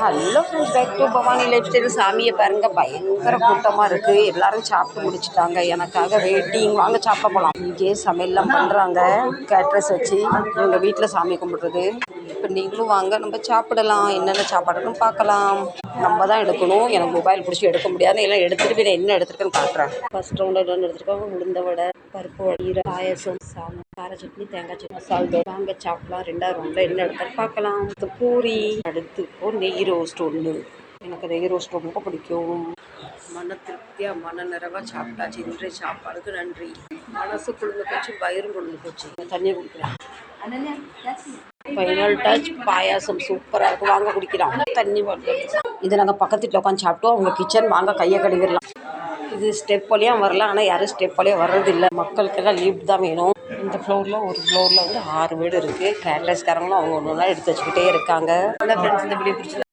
Hello friends, back to Bhavani life style. சாமியை பாருங்க, பயங்கர கூட்டமாக இருக்குது. எல்லாரும் சாப்பிட்டு முடிச்சுட்டாங்க. எனக்காக வெயிட்டிங். வாங்க சாப்பிட போகலாம். இங்கே சமையல்லாம் பண்ணுறாங்க, கேட்ரஸ் வச்சு. இவங்க வீட்டில் சாமி கும்பிட்றது. இப்போ நீங்களும் வாங்க, நம்ம சாப்பிடலாம். என்னென்ன சாப்பாடுன்னு பார்க்கலாம். நம்ம தான் எடுக்கணும். எனக்கு மொபைல் பிடிச்சி எடுக்க முடியாது. எல்லாம் எடுத்துகிட்டு நான் என்ன எடுத்துருக்கேன்னு காட்டுறேன். ஃபர்ஸ்ட் ரவுண்ட் என்னென்னு எடுத்துருக்காங்க. உளுந்த வடை, பருப்பு வடை, பாயசம், சாதம், கார சட்னி, தேங்காய் சட்னி, மசால் தோசை. வாங்க சாப்பிடலாம். ரெண்டாவது ரவுண்டில் என்ன எடுத்தாலும் பார்க்கலாம். பூரி, அடுத்து நெய் ரோஸ்ட் ஒன்று. எனக்கு நெய் ரோஸ்ட் ரொம்ப பிடிக்கும். மன திருப்தியாக மன நிறைவாக சாப்பிட்டாச்சு. இன்றைய சாப்பாடுக்கு நன்றி. மனசு குளிர்ந்து போச்சு, வயிறும் குளிர்ந்து போச்சு. தண்ணியை குடிக்கிறேன். Final touch. பாயாசம் சூப்பராக இருக்கும். வாங்க குடிக்கலாம். தண்ணி வந்து இது நாங்கள் பக்கத்து வீட்டில் உட்காந்து சாப்பிட்டோம். அவங்க கிச்சன். வாங்க கையை கழுவிடலாம். இது ஸ்டெப் வழியாக வரலாம், ஆனால் யாரும் ஸ்டெப் வழியாக வர்றதில்லை. மக்களுக்கெல்லாம் லீப் தான் வேணும். இந்த ஃப்ளோரில் ஒரு ஃப்ளோரில் வந்து 6 வீடு இருக்குது. கேட்ரஸ்காரங்களும் அவங்க ஒன்று ஒன்றா எடுத்து வச்சுக்கிட்டே இருக்காங்க. ஃப்ரெண்ட்ஸ், இந்த வீடியோ பிடிச்சி